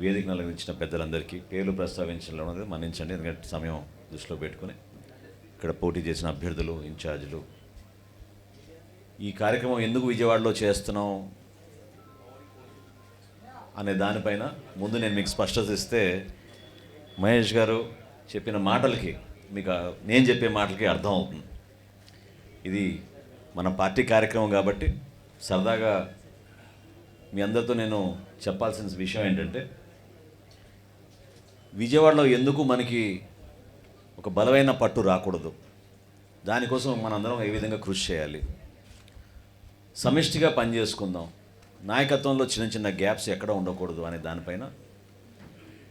వేదికను అలంకరించిన పెద్దలందరికీ పేర్లు ప్రస్తావించడం అనేది మన్నించండి, ఎందుకంటే సమయం దృష్టిలో పెట్టుకుని ఇక్కడ పోటీ చేసిన అభ్యర్థులు, ఇన్ఛార్జీలు. ఈ కార్యక్రమం ఎందుకు విజయవాడలో చేస్తున్నాం అనే దానిపైన ముందు నేను మీకు స్పష్టత ఇస్తే, మహేష్ గారు చెప్పిన మాటలకి మీకు నేను చెప్పే మాటలకి అర్థం అవుతుంది. ఇది మన పార్టీ కార్యక్రమం కాబట్టి సరదాగా మీ అందరితో నేను చెప్పాల్సిన విషయం ఏంటంటే, విజయవాడలో ఎందుకు మనకి ఒక బలమైన పట్టు రాకూడదు, దానికోసం మనందరం ఏ విధంగా కృషి చేయాలి, సమిష్టిగా పనిచేసుకుందాం, నాయకత్వంలో చిన్న చిన్న గ్యాప్స్ ఎక్కడ ఉండకూడదు అనే దానిపైన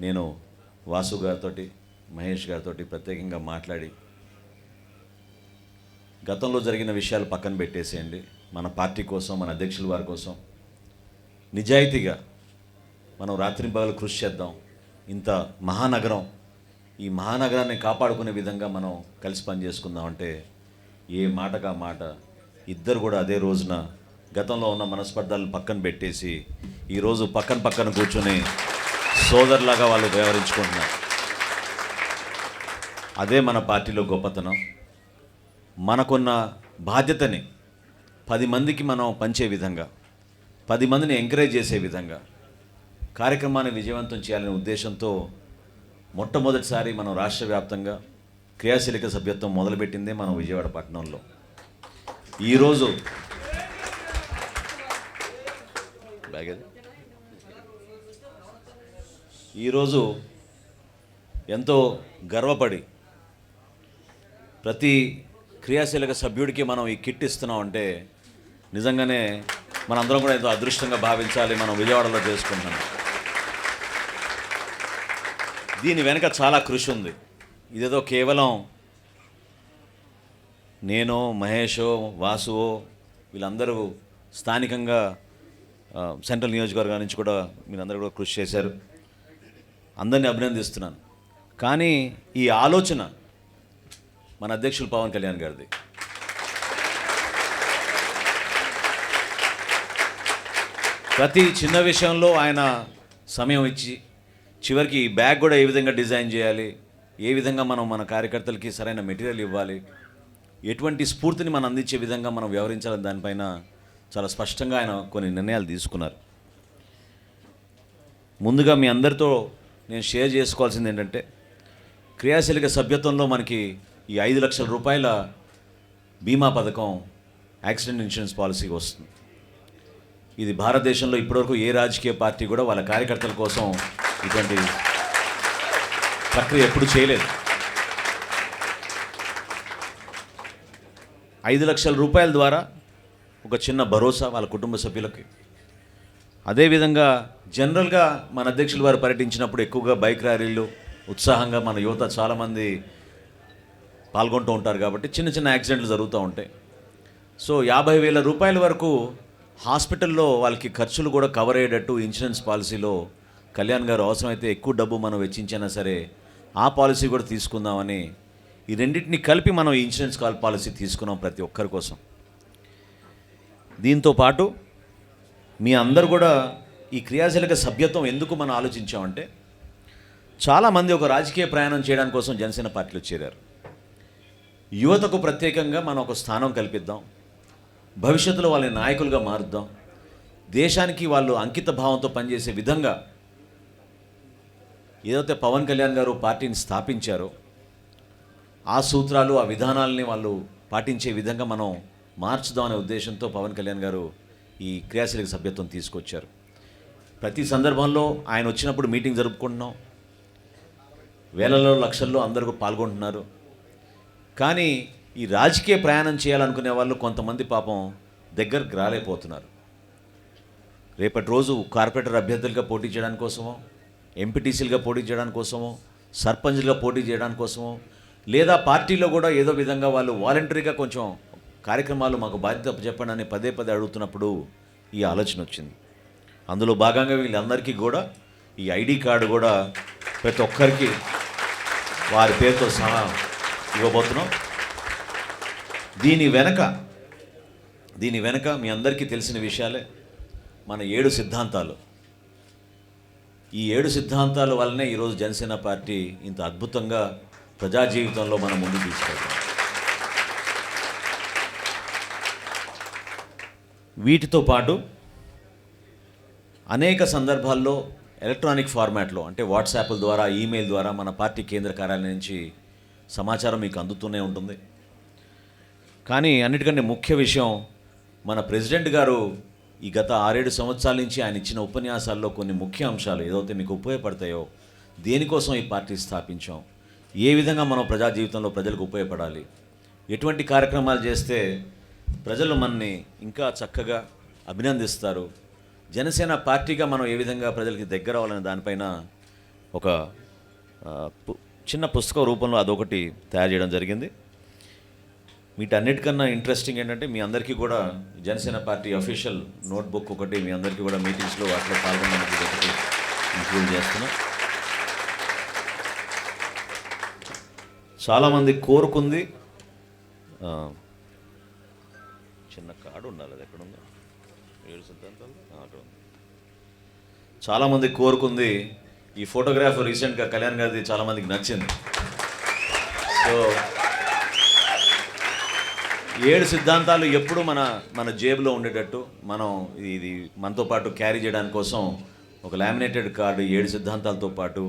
నేను వాసు గారితో, మహేష్ గారితో ప్రత్యేకంగా మాట్లాడి, గతంలో జరిగిన విషయాలు పక్కన పెట్టేసేయండి, మన పార్టీ కోసం, మన అధ్యక్షుల వారి కోసం నిజాయితీగా మనం రాత్రింపగలు కృషి చేద్దాం. ఇంత మహానగరం, ఈ మహానగరాన్ని కాపాడుకునే విధంగా మనం కలిసి పనిచేసుకుందాం అంటే ఏ మాటగా మాట ఇద్దరు కూడా అదే రోజున గతంలో ఉన్న మనస్పర్ధలను పక్కన పెట్టేసి ఈరోజు పక్కన కూర్చొని సోదరులాగా వాళ్ళు వ్యవహరించుకుంటున్నారు. అదే మన పార్టీలో గొప్పతనం. మనకున్న బాధ్యతని 10 మందికి మనం పంచే విధంగా, 10 మందిని ఎంకరేజ్ చేసే విధంగా కార్యక్రమాన్ని విజయవంతం చేయాలనే ఉద్దేశంతో మొట్టమొదటిసారి మనం రాష్ట్ర వ్యాప్తంగా క్రియాశీలక సభ్యత్వం మొదలుపెట్టిందే మనం విజయవాడ పట్టణంలో. ఈరోజు ఎంతో గర్వపడి ప్రతి క్రియాశీలక సభ్యుడికి మనం ఈ కిట్ ఇస్తున్నాం అంటే నిజంగానే మనందరం కూడా ఎంతో అదృష్టంగా భావించాలి. మనం విజయవాడలో చేసుకుంటున్నాం. దీని వెనక చాలా కృషి ఉంది. ఇదేదో కేవలం నేను, మహేషో, వాసువో వీళ్ళందరూ స్థానికంగా సెంట్రల్ నియోజకవర్గం నుంచి కూడా మీరందరూ కూడా కృషి చేశారు. అందరినీ అభినందిస్తున్నాను. కానీ ఈ ఆలోచన మన అధ్యక్షులు పవన్ కళ్యాణ్ గారిది. ప్రతి చిన్న విషయంలో ఆయన సమయం ఇచ్చి చివరికి ఈ బ్యాగ్ కూడా ఏ విధంగా డిజైన్ చేయాలి, ఏ విధంగా మనం మన కార్యకర్తలకి సరైన మెటీరియల్ ఇవ్వాలి, ఎటువంటి స్ఫూర్తిని మనం అందించే విధంగా మనం వ్యవహరించాలని దానిపైన చాలా స్పష్టంగా ఆయన కొన్ని నిర్ణయాలు తీసుకున్నారు. ముందుగా మీ అందరితో నేను షేర్ చేసుకోవాల్సింది ఏంటంటే, క్రియాశీలక సభ్యత్వంలో మనకి ఈ 5 లక్షల రూపాయల బీమా పథకం, యాక్సిడెంట్ ఇన్సూరెన్స్ పాలసీకి వస్తుంది. ఇది భారతదేశంలో ఇప్పటివరకు ఏ రాజకీయ పార్టీ కూడా వాళ్ళ కార్యకర్తల కోసం ఇటువంటి ప్రక్రియ ఎప్పుడు చేయలేదు. 5 లక్షల రూపాయల ద్వారా ఒక చిన్న భరోసా వాళ్ళ కుటుంబ సభ్యులకి. అదేవిధంగా జనరల్గా మన అధ్యక్షులు వారు పర్యటించినప్పుడు ఎక్కువగా బైక్ ర్యాలీలు, ఉత్సాహంగా మన యువత చాలామంది పాల్గొంటూ ఉంటారు కాబట్టి చిన్న చిన్న యాక్సిడెంట్లు జరుగుతూ ఉంటాయి. సో 50,000 రూపాయల వరకు హాస్పిటల్లో వాళ్ళకి ఖర్చులు కూడా కవర్ అయ్యేటట్టు ఇన్సూరెన్స్ పాలసీలో కళ్యాణ్ గారు అవసరమైతే ఎక్కువ డబ్బు మనం వెచ్చించినా సరే ఆ పాలసీ కూడా తీసుకుందామని ఈ రెండింటిని కలిపి మనం ఈ ఇన్సూరెన్స్ పాలసీ తీసుకున్నాం ప్రతి ఒక్కరి కోసం. దీంతో పాటు మీ అందరు కూడా ఈ క్రియాశీలక సభ్యత్వం ఎందుకు మనం ఆలోచించామంటే, చాలామంది ఒక రాజకీయ ప్రయాణం చేయడానికి కోసం జనసేన పార్టీలో చేరారు. యువతకు ప్రత్యేకంగా మనం ఒక స్థానం కల్పిద్దాం, భవిష్యత్తులో వాళ్ళని నాయకులుగా మారుద్దాం, దేశానికి వాళ్ళు అంకిత భావంతో పనిచేసే విధంగా ఏదైతే పవన్ కళ్యాణ్ గారు పార్టీని స్థాపించారో ఆ సూత్రాలు, ఆ విధానాలని వాళ్ళు పాటించే విధంగా మనం మార్చుదాం అనే ఉద్దేశంతో పవన్ కళ్యాణ్ గారు ఈ క్రియాశీలక సభ్యత్వం తీసుకొచ్చారు. ప్రతి సందర్భంలో ఆయన వచ్చినప్పుడు మీటింగ్ జరుపుకుంటున్నాం, వేలలో లక్షల్లో అందరూ పాల్గొంటున్నారు. కానీ ఈ రాజకీయ ప్రయాణం చేయాలనుకునే వాళ్ళు కొంతమంది పాపం దగ్గరకు రాలేకపోతున్నారు. రేపటి రోజు కార్పొరేటర్ అభ్యర్థులుగా పోటీ చేయడానికి కోసమో, ఎంపీటీసీలుగా పోటీ చేయడానికి కోసమో, సర్పంచ్లుగా పోటీ చేయడానికి కోసమో, లేదా పార్టీలో కూడా ఏదో విధంగా వాళ్ళు వాలంటరీగా కొంచెం కార్యక్రమాలు మాకు బాధ్యత చెప్పండి అని పదే అడుగుతున్నప్పుడు ఈ ఆలోచన వచ్చింది. అందులో భాగంగా వీళ్ళందరికీ కూడా ఈ ఐడి కార్డు కూడా ప్రతి ఒక్కరికి వారి పేరుతో సహా ఇవ్వబోతున్నాం. దీని వెనక మీ అందరికీ తెలిసిన విషయాలే. మన 7 సిద్ధాంతాలు, ఈ 7 సిద్ధాంతాల వల్లనే ఈరోజు జనసేన పార్టీ ఇంత అద్భుతంగా ప్రజా జీవితంలో మనం ముందు తీసుకెళ్తాం. వీటితో పాటు అనేక సందర్భాల్లో ఎలక్ట్రానిక్ ఫార్మాట్లో అంటే వాట్సాప్ల ద్వారా, ఈమెయిల్ ద్వారా మన పార్టీ కేంద్ర కార్యాలయం నుంచి సమాచారం మీకు అందుతూనే ఉంటుంది. కానీ అన్నిటికంటే ముఖ్య విషయం, మన ప్రెసిడెంట్ గారు ఈ గత 6-7 సంవత్సరాల నుంచి ఆయన ఇచ్చిన ఉపన్యాసాల్లో కొన్ని ముఖ్య అంశాలు ఏదైతే మీకు ఉపయోగపడతాయో, దేనికోసం ఈ పార్టీ స్థాపించాం, ఏ విధంగా మనం ప్రజా జీవితంలో ప్రజలకు ఉపయోగపడాలి, ఎటువంటి కార్యక్రమాలు చేస్తే ప్రజలు మనని ఇంకా చక్కగా అభినందిస్తారు, జనసేన పార్టీగా మనం ఏ విధంగా ప్రజలకి దగ్గర అవ్వాలనే దానిపైన ఒక చిన్న పుస్తక రూపంలో అదొకటి తయారు చేయడం జరిగింది. వీటన్నిటికన్నా ఇంట్రెస్టింగ్ ఏంటంటే మీ అందరికీ కూడా జనసేన పార్టీ అఫీషియల్ నోట్బుక్ ఒకటి మీ అందరికీ కూడా మీటింగ్స్లో వాటిలో పాల్గొనడానికి ఒకటి ఇంక్లూడ్ చేస్తున్నాం. చాలామంది కోరుకుంది చిన్న కార్డు ఉండాలి, అది ఎక్కడ ఉందో 7 సిద్ధాంతాలు అక్కడ ఉంది. చాలామంది కోరుకుంది ఈ ఫోటోగ్రాఫ్ రీసెంట్గా కళ్యాణ్ గారిది చాలామందికి నచ్చింది. సో 7 సిద్ధాంతాలు ఎప్పుడు మన జేబులో ఉండేటట్టు మనం ఇది మనతో పాటు క్యారీ చేయడానికి కోసం ఒక లామినేటెడ్ కార్డు 7 సిద్ధాంతాలతో పాటు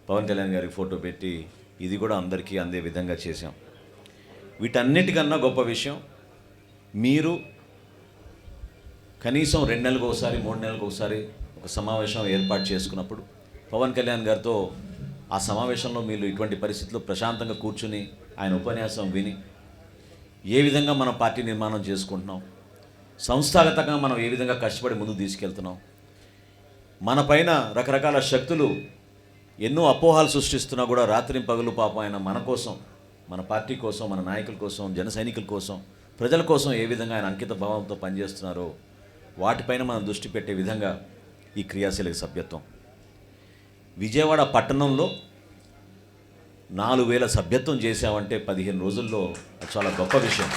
పవన్ కళ్యాణ్ గారికి ఫోటో పెట్టి ఇది కూడా అందరికీ అందే విధంగా చేశాం. వీటన్నిటికన్నా గొప్ప విషయం, మీరు కనీసం 2 నెలలకు ఒకసారి 3 నెలలకు ఒకసారి ఒక సమావేశం ఏర్పాటు చేసుకున్నప్పుడు పవన్ కళ్యాణ్ గారితో ఆ సమావేశంలో మీరు ఇటువంటి పరిస్థితుల్లో ప్రశాంతంగా కూర్చుని ఆయన ఉపన్యాసం విని ఏ విధంగా మనం పార్టీ నిర్మాణం చేసుకుంటున్నాం, సంస్థాగతంగా మనం ఏ విధంగా కష్టపడి ముందుకు తీసుకెళ్తున్నాం, మన పైన రకరకాల శక్తులు ఎన్నో అపోహాలు సృష్టిస్తున్నా కూడా రాత్రి పగలు పాపం ఆయన మన కోసం, మన పార్టీ కోసం, మన నాయకుల కోసం, జన సైనికుల కోసం, ప్రజల కోసం ఏ విధంగా ఆయన అంకిత భావంతో పనిచేస్తున్నారో వాటిపైన మనం దృష్టి పెట్టే విధంగా ఈ క్రియాశీలక సభ్యత్వం. విజయవాడ పట్టణంలో 4000 సభ్యత్వం చేశామంటే 15 రోజుల్లో చాలా గొప్ప విషయం.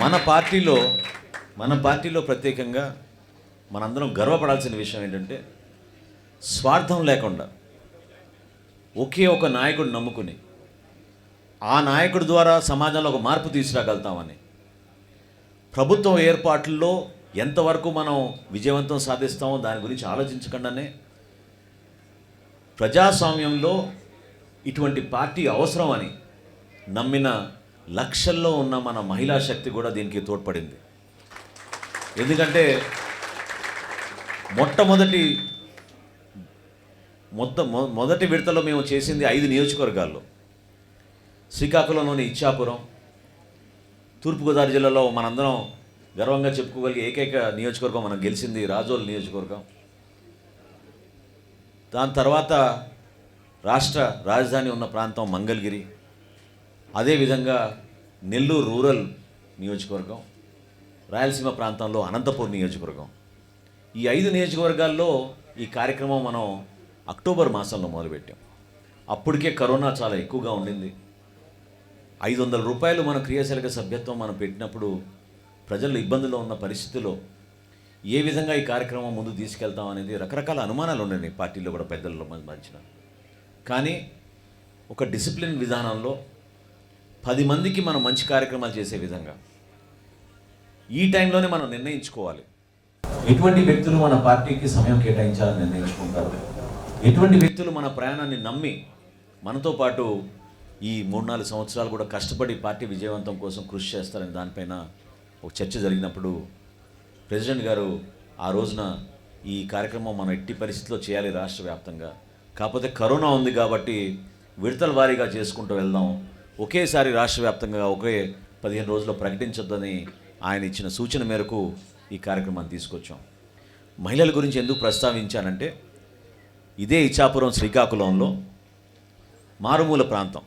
మన పార్టీలో ప్రత్యేకంగా మనందరం గర్వపడాల్సిన విషయం ఏంటంటే, స్వార్థం లేకుండా ఒకే ఒక నాయకుడు నమ్ముకుని ఆ నాయకుడి ద్వారా సమాజంలో ఒక మార్పు తీసుకురాగలుగుతామని, ప్రభుత్వం ఏర్పాట్లలో ఎంతవరకు మనం విజయవంతం సాధిస్తామో దాని గురించి ఆలోచించకుండానే ప్రజాస్వామ్యంలో ఇటువంటి పార్టీ అవసరం అని నమ్మిన లక్షల్లో ఉన్న మన మహిళా శక్తి కూడా దీనికి తోడ్పడింది. ఎందుకంటే మొదటి విడతలో మేము చేసింది 5 నియోజకవర్గాల్లో, శ్రీకాకుళంలోని ఇచ్చాపురం, తూర్పుగోదావరి జిల్లాలో మనందరం గర్వంగా చెప్పుకోగలిగే ఏకైక నియోజకవర్గం మనం గెలిచింది రాజోల్ నియోజకవర్గం. దాని తర్వాత రాష్ట్ర రాజధాని ఉన్న ప్రాంతం మంగళగిరి, అదేవిధంగా నెల్లూరు రూరల్ నియోజకవర్గం, రాయలసీమ ప్రాంతంలో అనంతపూర్ నియోజకవర్గం. ఈ 5 నియోజకవర్గాల్లో ఈ కార్యక్రమం మనం అక్టోబర్ మాసంలో మొదలుపెట్టాం. అప్పటికే కరోనా చాలా ఎక్కువగా ఉండింది. 500 రూపాయలు మన క్రియాశీలక సభ్యత్వం మనం పెట్టినప్పుడు ప్రజలు ఇబ్బందుల్లో ఉన్న పరిస్థితుల్లో ఏ విధంగా ఈ కార్యక్రమం ముందు తీసుకెళ్తాం అనేది రకరకాల అనుమానాలు ఉన్నాయి పార్టీలో కూడా పెద్దల మధ్యన. కానీ ఒక డిసిప్లిన్ విధానంలో 10 మందికి మనం మంచి కార్యక్రమాలు చేసే విధంగా ఈ టైంలోనే మనం నిర్ణయించుకోవాలి. ఎటువంటి వ్యక్తులు మన పార్టీకి సమయం కేటాయించాలని నిర్ణయించుకుంటారు, ఎటువంటి వ్యక్తులు మన ప్రయాణాన్ని నమ్మి మనతో పాటు ఈ 3-4 సంవత్సరాలు కూడా కష్టపడి పార్టీ విజయవంతం కోసం కృషి చేస్తారని దానిపైన ఒక చర్చ జరిగినప్పుడు ప్రెసిడెంట్ గారు ఆ రోజున ఈ కార్యక్రమం మనం ఎట్టి పరిస్థితిలో చేయాలి రాష్ట్ర వ్యాప్తంగా, కాకపోతే కరోనా ఉంది కాబట్టి విడతల వారీగా చేసుకుంటూ వెళ్దాం, ఒకేసారి రాష్ట్ర వ్యాప్తంగా ఒకే 15 రోజుల్లో ప్రకటించొద్దని ఆయన ఇచ్చిన సూచన మేరకు ఈ కార్యక్రమాన్ని తీసుకొచ్చాం. మహిళల గురించి ఎందుకు ప్రస్తావించానంటే, ఇదే ఇచ్చాపురం శ్రీకాకుళంలో మారుమూల ప్రాంతం,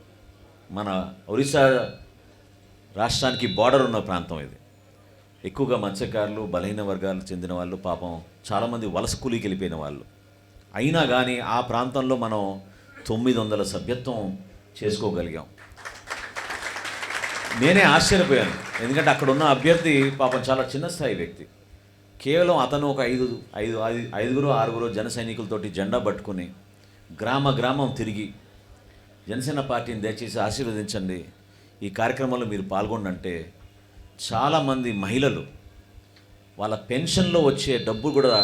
మన ఒరిస్సా రాష్ట్రానికి బార్డర్ ఉన్న ప్రాంతం ఇది. ఎక్కువగా మత్స్యకారులు, బలహీన వర్గాలకు చెందిన వాళ్ళు, పాపం చాలామంది వలస కూలీకి వెళ్ళిపోయిన వాళ్ళు. అయినా కానీ ఆ ప్రాంతంలో మనం 900 సభ్యత్వం చేసుకోగలిగాం. నేనే ఆశ్చర్యపోయాను, ఎందుకంటే అక్కడ ఉన్న అభ్యర్థి పాపం చాలా చిన్న స్థాయి వ్యక్తి, కేవలం అతను ఒక ఐదుగురు ఆరుగురు జన సైనికులతోటి జెండా పట్టుకుని గ్రామ గ్రామం తిరిగి జనసేన పార్టీని దయచేసి ఆశీర్వదించండి, ఈ కార్యక్రమంలో మీరు పాల్గొనంటే చాలామంది మహిళలు వాళ్ళ పెన్షన్లో వచ్చే డబ్బు కూడా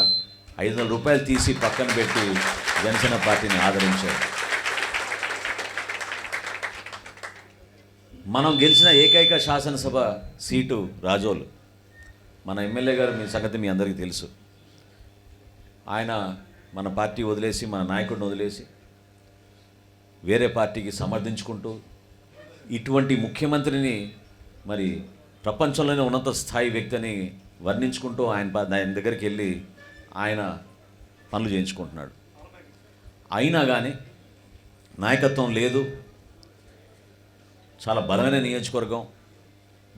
500 రూపాయలు తీసి పక్కన పెట్టి జనసేన పార్టీని ఆదరించారు. మనం గెలిచిన ఏకైక శాసనసభ సీటు రాజోలు. మన ఎమ్మెల్యే గారు మీ సంగతి మీ అందరికీ తెలుసు. ఆయన మన పార్టీ వదిలేసి, మన నాయకుడిని వదిలేసి వేరే పార్టీకి సమర్థించుకుంటూ ఇటువంటి ముఖ్యమంత్రిని మరి ప్రపంచంలోనే ఉన్నత స్థాయి వ్యక్తిని వర్ణించుకుంటూ ఆయన దగ్గరికి వెళ్ళి ఆయన పనులు చేయించుకుంటున్నాడు. అయినా కానీ నాయకత్వం లేదు. చాలా బలమైన నియోజకవర్గం,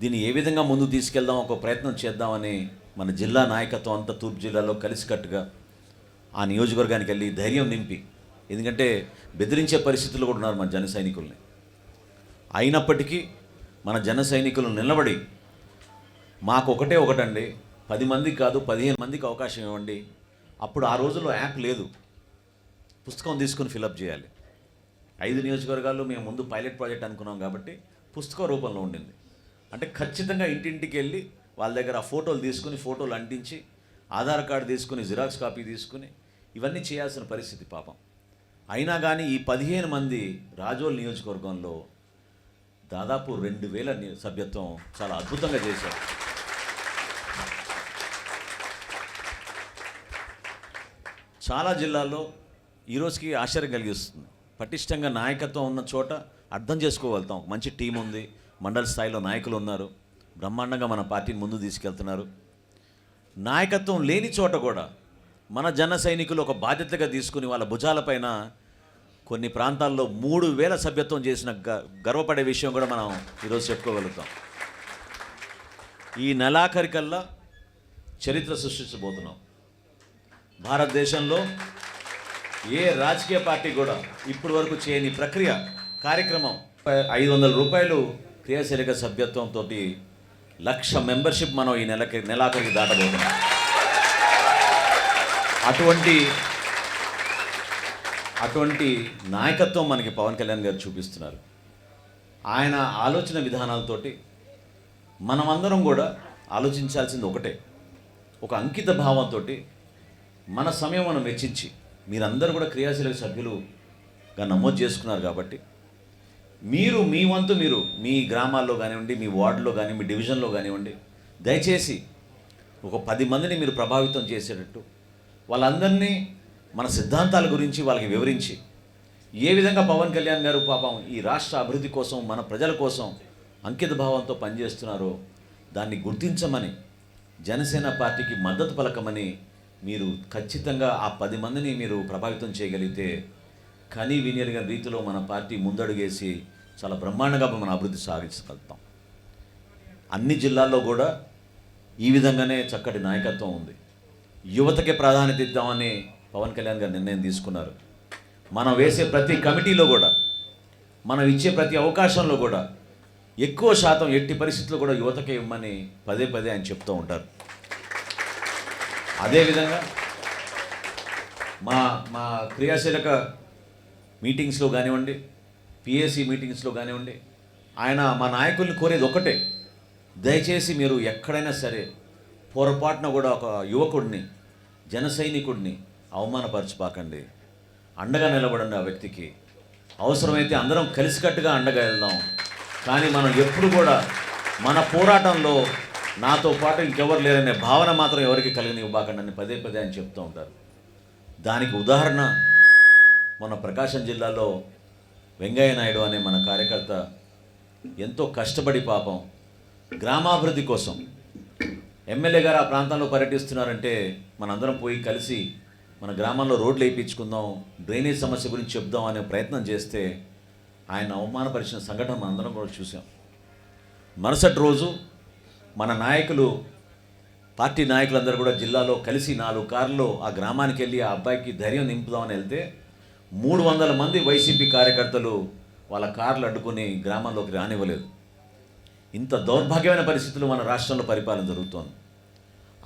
దీన్ని ఏ విధంగా ముందు తీసుకెళ్దాం, ఒక ప్రయత్నం చేద్దామని మన జిల్లా నాయకత్వం అంతా తూర్పు జిల్లాలో కలిసికట్టుగా ఆ నియోజకవర్గానికి వెళ్ళి ధైర్యం నింపి, ఎందుకంటే బెదిరించే పరిస్థితుల్లో కూడా ఉన్నారు మన జన సైనికుల్ని. అయినప్పటికీ మన జన సైనికులు నిలబడి మాకు ఒకటండి, 10 మందికి కాదు 15 మందికి అవకాశం ఇవ్వండి. అప్పుడు ఆ రోజుల్లో యాప్ లేదు, పుస్తకం తీసుకుని ఫిలప్ చేయాలి. 5 నియోజకవర్గాల్లో మేము ముందు పైలట్ ప్రాజెక్ట్ అనుకున్నాం కాబట్టి పుస్తక రూపంలో ఉండింది. అంటే ఖచ్చితంగా ఇంటింటికి వెళ్ళి వాళ్ళ దగ్గర ఆ ఫోటోలు తీసుకుని, ఫోటోలు అంటించి, ఆధార్ కార్డు తీసుకుని, జిరాక్స్ కాపీ తీసుకుని ఇవన్నీ చేయాల్సిన పరిస్థితి పాపం. అయినా కానీ ఈ 15 మంది రాజోల్ నియోజకవర్గంలో దాదాపు 2000 సభ్యత్వం చాలా అద్భుతంగా చేశారు. చాలా జిల్లాల్లో ఈరోజుకి ఆశ్చర్యం కలిగిస్తుంది. పటిష్టంగా నాయకత్వం ఉన్న చోట అర్థం చేసుకోగలుగుతాం. మంచి టీం ఉంది, మండల స్థాయిలో నాయకులు ఉన్నారు, బ్రహ్మాండంగా మన పార్టీని ముందు తీసుకెళ్తున్నారు. నాయకత్వం లేని చోట కూడా మన జన సైనికులు ఒక బాధ్యతగా తీసుకుని వాళ్ళ భుజాలపైన కొన్ని ప్రాంతాల్లో 3000 సభ్యత్వం చేసిన గర్వపడే విషయం కూడా మనం ఈరోజు చెప్పుకోగలుగుతాం. ఈ నెలాఖరికల్లా చరిత్ర సృష్టించబోతున్నాం. భారతదేశంలో ఏ రాజకీయ పార్టీ కూడా ఇప్పటి వరకు చేయని ప్రక్రియ కార్యక్రమం. 500 రూపాయలు క్రియాశీలక సభ్యత్వంతో 1,00,000 మెంబర్షిప్ మనం ఈ నెలాఖరికి దాటబోతున్నాం. అటువంటి నాయకత్వం మనకి పవన్ కళ్యాణ్ గారు చూపిస్తున్నారు. ఆయన ఆలోచన విధానాలతోటి మనమందరం కూడా ఆలోచించాల్సింది ఒకటే, ఒక అంకిత భావంతో మన సమయం మనం వెచ్చించి, మీరందరూ కూడా క్రియాశీలక సభ్యులుగా నమోదు చేసుకున్నారు కాబట్టి మీరు మీ వంతు మీరు మీ గ్రామాల్లో కానివ్వండి, మీ వార్డులో కానీ, మీ డివిజన్లో కానివ్వండి, దయచేసి ఒక 10 మందిని మీరు ప్రభావితం చేసేటట్టు వాళ్ళందరినీ మన సిద్ధాంతాల గురించి వాళ్ళకి వివరించి, ఏ విధంగా పవన్ కళ్యాణ్ గారు పాపం ఈ రాష్ట్ర అభివృద్ధి కోసం, మన ప్రజల కోసం అంకిత భావంతో పనిచేస్తున్నారో దాన్ని గుర్తించమని, జనసేన పార్టీకి మద్దతు పలకమని మీరు ఖచ్చితంగా ఆ 10 మందిని మీరు ప్రభావితం చేయగలిగితే కని వినియరిగిన రీతిలో మన పార్టీ ముందడుగేసి చాలా బ్రహ్మాండంగా మన అభివృద్ధి సాగించగలుగుతాం. అన్ని జిల్లాల్లో కూడా ఈ విధంగానే చక్కటి నాయకత్వం ఉంది. యువతకే ప్రాధాన్యత ఇద్దామని పవన్ కళ్యాణ్ గారు నిర్ణయం తీసుకున్నారు. మనం వేసే ప్రతి కమిటీలో కూడా, మనం ఇచ్చే ప్రతి అవకాశంలో కూడా ఎక్కువ శాతం ఎట్టి పరిస్థితుల్లో కూడా యువతకే ఇవ్వమని పదే ఆయన చెప్తూ ఉంటారు. అదేవిధంగా మా క్రియాశీలక మీటింగ్స్లో కానివ్వండి, పిఏసీ మీటింగ్స్లో కానివ్వండి, ఆయన మా నాయకుల్ని కోరేది ఒకటే, దయచేసి మీరు ఎక్కడైనా సరే పొరపాటున కూడా ఒక యువకుడిని, జన సైనికుడిని అవమానపరచబాకండి. అండగా నిలబడండి ఆ వ్యక్తికి. అవసరమైతే అందరం కలిసికట్టుగా అండగా వెళ్దాం. కానీ మనం ఎప్పుడు కూడా మన పోరాటంలో నాతో పాటు ఇంకెవరు లేరనే భావన మాత్రం ఎవరికి కలిగనివ్వబాకండి అని పదే ఆయన చెప్తూ ఉంటారు. దానికి ఉదాహరణ మన ప్రకాశం జిల్లాలో వెంగయ్య నాయుడు అనే మన కార్యకర్త ఎంతో కష్టపడి పాపం గ్రామాభివృద్ధి కోసం, ఎమ్మెల్యే గారు ఆ ప్రాంతంలో పర్యటిస్తున్నారంటే మనందరం పోయి కలిసి మన గ్రామంలో రోడ్లు వేయించుకుందాం, డ్రైనేజ్ సమస్య గురించి చెప్దాం అనే ప్రయత్నం చేస్తే ఆయన అవమానపరిచిన సంఘటన మనందరం కూడా చూసాం. మరుసటి రోజు మన నాయకులు, పార్టీ నాయకులందరూ కూడా జిల్లాలో కలిసి 4 కార్లలో ఆ గ్రామానికి వెళ్ళి ఆ అబ్బాయికి ధైర్యం నింపుదామని వెళ్తే 300 మంది వైసీపీ కార్యకర్తలు వాళ్ళ కార్లు అడ్డుకొని గ్రామంలోకి రానివ్వలేదు. ఇంత దౌర్భాగ్యమైన పరిస్థితులు మన రాష్ట్రంలో పరిపాలన జరుగుతోంది.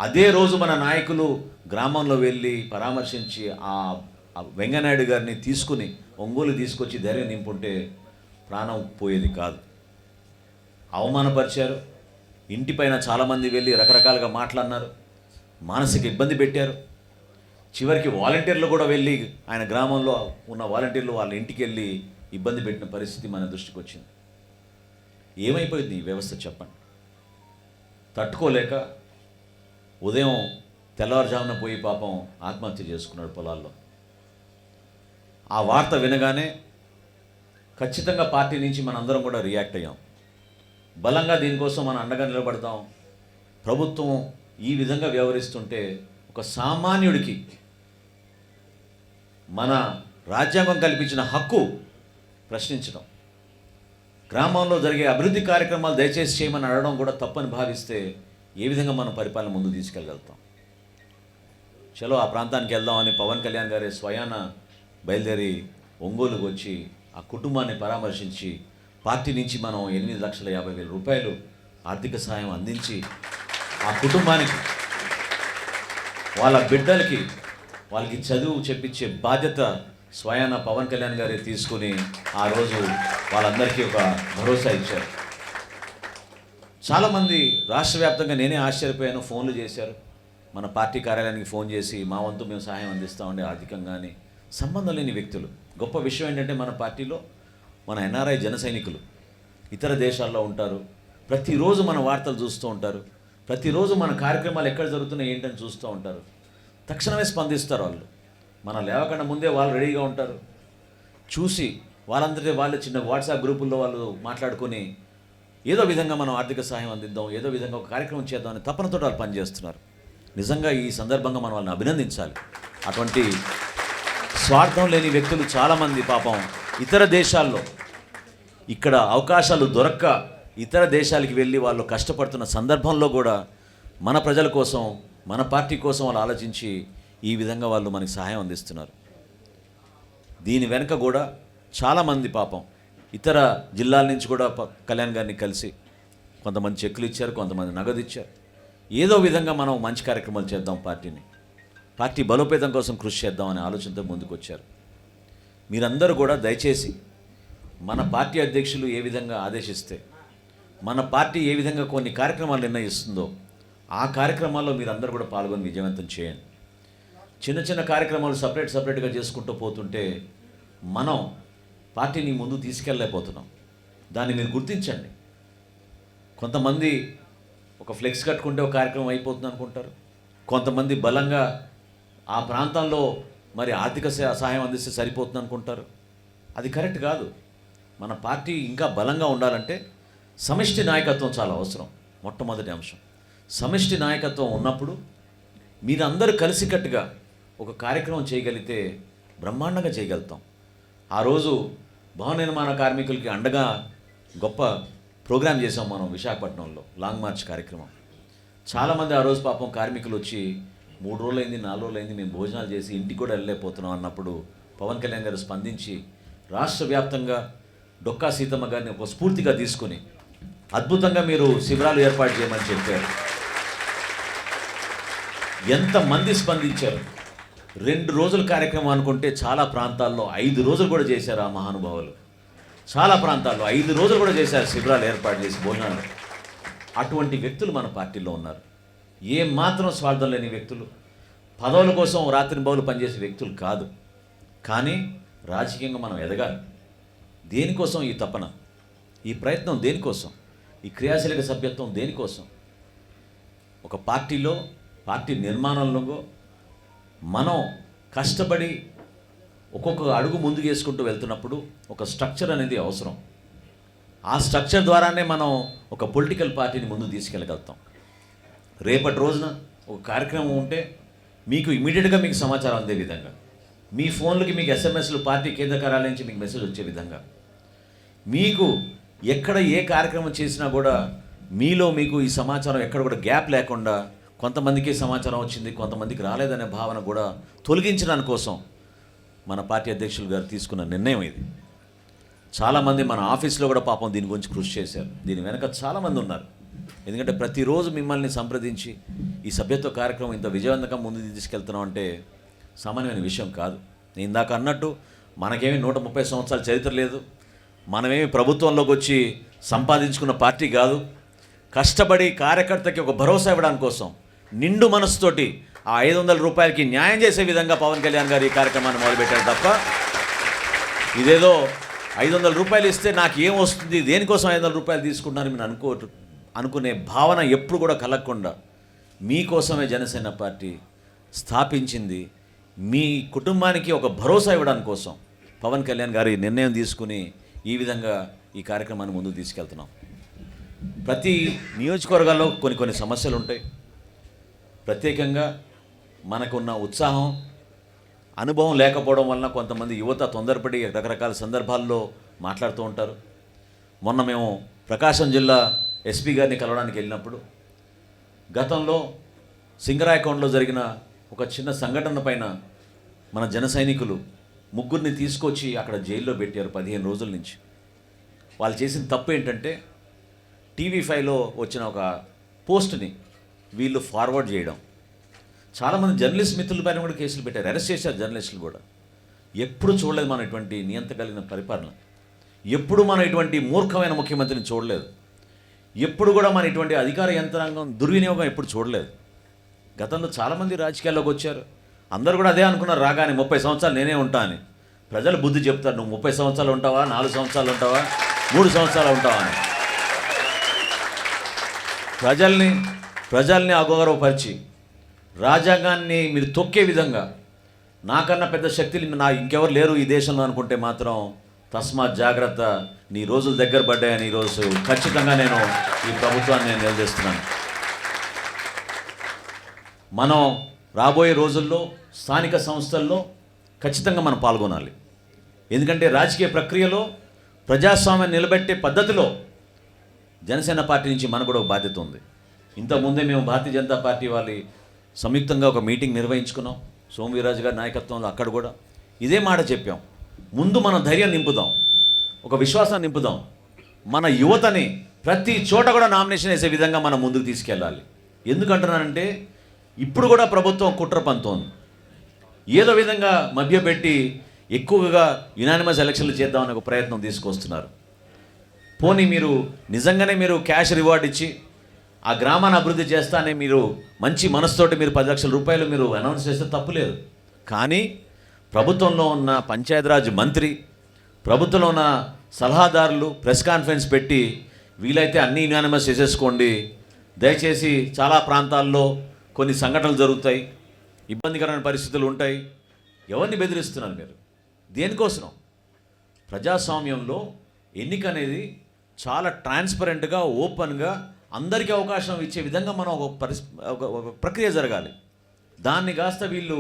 అదే రోజు మన నాయకులు గ్రామంలో వెళ్ళి పరామర్శించి ఆ వెంగనాయుడు గారిని తీసుకుని ఒంగోలు తీసుకొచ్చి ధైర్యం నింపుంటే ప్రాణం పోయేది కాదు. అవమానపరిచారు, ఇంటిపైన చాలామంది వెళ్ళి రకరకాలుగా మాట్లాడినారు, మానసిక ఇబ్బంది పెట్టారు. చివరికి వాలంటీర్లు కూడా వెళ్ళి ఆయన గ్రామంలో ఉన్న వాలంటీర్లు వాళ్ళ ఇంటికి వెళ్ళి ఇబ్బంది పెట్టిన పరిస్థితి మన దృష్టికి వచ్చింది. ఏమైపోయింది ఈ వ్యవస్థ చెప్పండి? తట్టుకోలేక ఉదయం తెల్లవారుజామున పోయి పాపం ఆత్మహత్య చేసుకున్నాడు పొలాల్లో. ఆ వార్త వినగానే ఖచ్చితంగా పార్టీ నుంచి మనందరం కూడా రియాక్ట్ అయ్యాం. బలంగా దీనికోసం మనం అండగా నిలబడతాం. ప్రభుత్వం ఈ విధంగా వ్యవహరిస్తుంటే ఒక సామాన్యుడికి మన రాజ్యాంగం కల్పించిన హక్కు ప్రశ్నించడం, గ్రామంలో జరిగే అభివృద్ధి కార్యక్రమాలు దయచేసి చేయమని అడగడం కూడా తప్పని భావిస్తే ఏ విధంగా మనం పరిపాలన ముందు తీసుకెళ్ళగలుగుతాం? చలో ఆ ప్రాంతానికి వెళ్దామని పవన్ కళ్యాణ్ గారి స్వయాన బయలుదేరి ఒంగోలుకు వచ్చి ఆ కుటుంబాన్ని పరామర్శించి పార్టీ నుంచి మనం 8,50,000 రూపాయలు ఆర్థిక సాయం అందించి ఆ కుటుంబానికి, వాళ్ళ బిడ్డలకి, వాళ్ళకి చదువు చెప్పించే బాధ్యత స్వయాన పవన్ కళ్యాణ్ గారే తీసుకుని ఆ రోజు వాళ్ళందరికీ ఒక భరోసా ఇచ్చారు. చాలామంది రాష్ట్ర వ్యాప్తంగా, నేనే ఆశ్చర్యపోయాను, ఫోన్లు చేశారు. మన పార్టీ కార్యాలయానికి ఫోన్ చేసి మా వంతు మేము సహాయం అందిస్తామండి ఆర్థికంగానే. సంబంధం లేని వ్యక్తులు. గొప్ప విషయం ఏంటంటే మన పార్టీలో మన ఎన్ఆర్ఐ జన సైనికులు ఇతర దేశాల్లో ఉంటారు. ప్రతిరోజు మన వార్తలు చూస్తూ ఉంటారు. ప్రతిరోజు మన కార్యక్రమాలు ఎక్కడ జరుగుతున్నాయి ఏంటని చూస్తూ ఉంటారు. తక్షణమే స్పందిస్తారు వాళ్ళు. మనం లేవకుండా ముందే వాళ్ళు రెడీగా ఉంటారు. చూసి వాళ్ళందరికీ వాళ్ళు చిన్న వాట్సాప్ గ్రూపుల్లో వాళ్ళు మాట్లాడుకొని ఏదో విధంగా మనం ఆర్థిక సహాయం అందిద్దాం, ఏదో విధంగా ఒక కార్యక్రమం చేద్దామని తపనతో వాళ్ళు పనిచేస్తున్నారు. నిజంగా ఈ సందర్భంగా మనం వాళ్ళని అభినందించాలి. అటువంటి స్వార్థం లేని వ్యక్తులు చాలామంది పాపం ఇతర దేశాల్లో, ఇక్కడ అవకాశాలు దొరక్క ఇతర దేశాలకి వెళ్ళి వాళ్ళు కష్టపడుతున్న సందర్భంలో కూడా మన ప్రజల కోసం, మన పార్టీ కోసం వాళ్ళు ఆలోచించి ఈ విధంగా వాళ్ళు మనకి సహాయం అందిస్తున్నారు. దీని వెనుక కూడా చాలామంది పాపం ఇతర జిల్లాల నుంచి కూడా కళ్యాణ్ గారిని కలిసి కొంతమంది చెక్కులు ఇచ్చారు, కొంతమంది నగదు ఇచ్చారు. ఏదో విధంగా మనం మంచి కార్యక్రమాలు చేద్దాం, పార్టీ బలోపేతం కోసం కృషి చేద్దామనే ఆలోచనతో ముందుకు వచ్చారు. మీరందరూ కూడా దయచేసి మన పార్టీ అధ్యక్షులు ఏ విధంగా ఆదేశిస్తే, మన పార్టీ ఏ విధంగా కొన్ని కార్యక్రమాలు నిర్ణయిస్తుందో ఆ కార్యక్రమాల్లో మీరందరూ కూడా పాల్గొని విజయవంతం చేయండి. చిన్న చిన్న కార్యక్రమాలు సపరేట్గా చేసుకుంటూ పోతుంటే మనం పార్టీని ముందు తీసుకెళ్ళలేకపోతున్నాం. దాన్ని మీరు గుర్తించండి. కొంతమంది ఒక ఫ్లెక్స్ కట్టుకుంటే ఒక కార్యక్రమం అయిపోతుంది అనుకుంటారు. కొంతమంది బలంగా ఆ ప్రాంతంలో మరి ఆర్థిక సహాయం అందిస్తే సరిపోతుంది అనుకుంటారు. అది కరెక్ట్ కాదు. మన పార్టీ ఇంకా బలంగా ఉండాలంటే సమిష్టి నాయకత్వం చాలా అవసరం. మొట్టమొదటి అంశం సమిష్టి నాయకత్వం ఉన్నప్పుడు మీరందరూ కలిసికట్టుగా ఒక కార్యక్రమం చేయగలిగితే బ్రహ్మాండంగా చేయగలుగుతాం. ఆ రోజు భవన నిర్మాణ కార్మికులకి అండగా గొప్ప ప్రోగ్రాం చేసాం మనం విశాఖపట్నంలో, లాంగ్ మార్చ్ కార్యక్రమం. చాలామంది ఆ రోజు పాపం కార్మికులు వచ్చి 3 రోజులైంది, 4 రోజులైంది, మేము భోజనాలు చేసి ఇంటికి కూడా వెళ్ళలేకపోతున్నాం అన్నప్పుడు పవన్ కళ్యాణ్ గారు స్పందించి రాష్ట్ర వ్యాప్తంగా డొక్కా సీతమ్మ గారిని ఒక స్ఫూర్తిగా తీసుకుని అద్భుతంగా మీరు శిబిరాలు ఏర్పాటు చేయమని చెప్పారు. ఎంతమంది స్పందించారు. 2 రోజుల కార్యక్రమం అనుకుంటే చాలా ప్రాంతాల్లో 5 రోజులు కూడా చేశారు ఆ మహానుభావులు. చాలా ప్రాంతాల్లో 5 రోజులు కూడా చేశారు శిబిరాలు ఏర్పాటు చేసి భోజనాలు. అటువంటి వ్యక్తులు మన పార్టీలో ఉన్నారు. ఏం మాత్రం స్వార్థం లేని వ్యక్తులు, పదవుల కోసం రాత్రింబవలు పనిచేసే వ్యక్తులు కాదు. కానీ రాజకీయంగా మనం ఎదగాలి. దేనికోసం ఈ తపన, ఈ ప్రయత్నం దేనికోసం, ఈ క్రియాశీలక సభ్యత్వం దేనికోసం? ఒక పార్టీలో, పార్టీ నిర్మాణంలో మనం కష్టపడి ఒక్కొక్క అడుగు ముందుకు వేసుకుంటూ వెళ్తున్నప్పుడు ఒక స్ట్రక్చర్ అనేది అవసరం. ఆ స్ట్రక్చర్ ద్వారానే మనం ఒక పొలిటికల్ పార్టీని ముందుకు తీసుకెళ్ళగలుగుతాం. రేపటి రోజున ఒక కార్యక్రమం ఉంటే మీకు ఇమీడియట్గా మీకు సమాచారం అందే విధంగా, మీ ఫోన్లకి మీకు ఎస్ఎంఎస్లు పార్టీ కేంద్ర కార్యాలయం నుంచి మీకు మెసేజ్ వచ్చే విధంగా, మీకు ఎక్కడ ఏ కార్యక్రమం చేసినా కూడా మీలో మీకు ఈ సమాచారం ఎక్కడ కూడా గ్యాప్ లేకుండా, కొంతమందికి సమాచారం వచ్చింది కొంతమందికి రాలేదనే భావన కూడా తొలగించడానికి కోసం మన పార్టీ అధ్యక్షులు గారు తీసుకున్న నిర్ణయం ఇది. చాలామంది మన ఆఫీస్లో కూడా పాపం దీని గురించి కృషి చేశారు. దీని వెనక చాలామంది ఉన్నారు. ఎందుకంటే ప్రతిరోజు మిమ్మల్ని సంప్రదించి ఈ సభ్యత్వ కార్యక్రమం ఇంత విజయవంతంగా ముందుకు తీసుకెళ్తున్నాం అంటే సామాన్యమైన విషయం కాదు. నేను ఇందాక అన్నట్టు మనకేమీ 130 సంవత్సరాల చరిత్ర లేదు, మనమేమి ప్రభుత్వంలోకి వచ్చి సంపాదించుకున్న పార్టీ కాదు. కష్టపడి కార్యకర్తకి ఒక భరోసా ఇవ్వడానికి కోసం నిండు మనసుతోటి ఆ 500 రూపాయలకి న్యాయం చేసే విధంగా పవన్ కళ్యాణ్ గారు ఈ కార్యక్రమాన్ని మొదలుపెట్టారు తప్ప ఇదేదో 500 రూపాయలు ఇస్తే నాకు ఏం వస్తుంది, దేనికోసం 500 రూపాయలు తీసుకుంటున్నారని మీరు అనుకునే భావన ఎప్పుడు కూడా కలగకుండా మీకోసమే జనసేన పార్టీ స్థాపించింది. మీ కుటుంబానికి ఒక భరోసా ఇవ్వడానికి కోసం పవన్ కళ్యాణ్ గారి నిర్ణయం తీసుకుని ఈ విధంగా ఈ కార్యక్రమాన్ని ముందుకు తీసుకెళ్తున్నాం. ప్రతి నియోజకవర్గాల్లో కొన్ని సమస్యలు ఉంటాయి. ప్రత్యేకంగా మనకున్న ఉత్సాహం, అనుభవం లేకపోవడం వలన కొంతమంది యువత తొందరపడి రకరకాల సందర్భాల్లో మాట్లాడుతూ ఉంటారు. మొన్న మేము ప్రకాశం జిల్లా ఎస్పీ గారిని కలవడానికి వెళ్ళినప్పుడు గతంలో సింగరాయకొండలో జరిగిన ఒక చిన్న సంఘటన పైన మన జన సైనికులు 3 తీసుకొచ్చి అక్కడ జైల్లో పెట్టారు 15 రోజుల నుంచి. వాళ్ళు చేసిన తప్పు ఏంటంటే TV5లో వచ్చిన ఒక పోస్ట్ని వీళ్ళు ఫార్వర్డ్ చేయడం. చాలామంది జర్నలిస్ట్ మిత్రుల పైన కూడా కేసులు పెట్టారు, అరెస్ట్ చేశారు జర్నలిస్టులు కూడా. ఎప్పుడు చూడలేదు మనం ఇటువంటి నియంత కలిగిన పరిపాలన, ఎప్పుడు మనం ఇటువంటి మూర్ఖమైన ముఖ్యమంత్రిని చూడలేదు, ఎప్పుడు కూడా మన ఇటువంటి అధికార యంత్రాంగం దుర్వినియోగం ఎప్పుడు చూడలేదు. గతంలో చాలామంది రాజకీయాల్లోకి వచ్చారు, అందరూ కూడా అదే అనుకున్నారు, రాగానే 30 సంవత్సరాలు నేనే ఉంటా అని. ప్రజలు బుద్ధి చెప్తారు, నువ్వు 30 సంవత్సరాలు ఉంటావా, 4 సంవత్సరాలు ఉంటావా, 3 సంవత్సరాలు ఉంటావా అని. ప్రజల్ని అగౌరవపరిచి రాజ్యాంగాన్ని మీరు తొక్కే విధంగా నాకన్నా పెద్ద శక్తులు ఇంకెవరు లేరు ఈ దేశంలో అనుకుంటే మాత్రం తస్మాత్ జాగ్రత్త, నీ రోజులు దగ్గర పడ్డాయని ఈరోజు ఖచ్చితంగా నేను ఈ ప్రభుత్వాన్ని నేను నిలదీస్తున్నాను. మనం రాబోయే రోజుల్లో స్థానిక సంస్థల్లో ఖచ్చితంగా మనం పాల్గొనాలి. ఎందుకంటే రాజకీయ ప్రక్రియలో ప్రజాస్వామ్యాన్ని నిలబెట్టే పద్ధతిలో జనసేన పార్టీ నుంచి మనకు కూడా ఒక బాధ్యత ఉంది. ఇంతకుముందే మేము భారతీయ జనతా పార్టీ వాళ్ళ సంయుక్తంగా ఒక మీటింగ్ నిర్వహించుకున్నాం సోమవీర్రాజు గారి నాయకత్వంలో. అక్కడ కూడా ఇదే మాట చెప్పాం, ముందు మనం ధైర్యం నింపుదాం, ఒక విశ్వాసాన్ని నింపుదాం, మన యువతని ప్రతి చోట కూడా నామినేషన్ వేసే విధంగా మనం ముందుకు తీసుకెళ్ళాలి. ఎందుకంటున్నానంటే ఇప్పుడు కూడా ప్రభుత్వం కుట్ర పంతోంది, ఏదో విధంగా మభ్యపెట్టి ఎక్కువగా యునానిమస్ ఎలక్షన్లు చేద్దామని ఒక ప్రయత్నం తీసుకొస్తున్నారు. పోనీ మీరు నిజంగానే మీరు క్యాష్ రివార్డ్ ఇచ్చి ఆ గ్రామాన్ని అభివృద్ధి చేస్తానే మీరు మంచి మనసుతోటి మీరు 10 లక్షల రూపాయలు మీరు అనౌన్స్ చేస్తే తప్పులేదు. కానీ ప్రభుత్వంలో ఉన్న పంచాయతీరాజ్ మంత్రి, ప్రభుత్వంలో ఉన్న సలహాదారులు ప్రెస్ కాన్ఫరెన్స్ పెట్టి వీలైతే అన్ని యునానిమస్ చేసేసుకోండి, దయచేసి చాలా ప్రాంతాల్లో కొన్ని సంఘటనలు జరుగుతాయి, ఇబ్బందికరమైన పరిస్థితులు ఉంటాయి. ఎవరిని బెదిరిస్తున్నారు మీరు? దేనికోసం? ప్రజాస్వామ్యంలో ఎన్నిక అనేది చాలా ట్రాన్స్పరెంట్గా, ఓపెన్గా అందరికీ అవకాశం ఇచ్చే విధంగా మనం ఒక ప్రక్రియ జరగాలి. దాన్ని కాస్త వీళ్ళు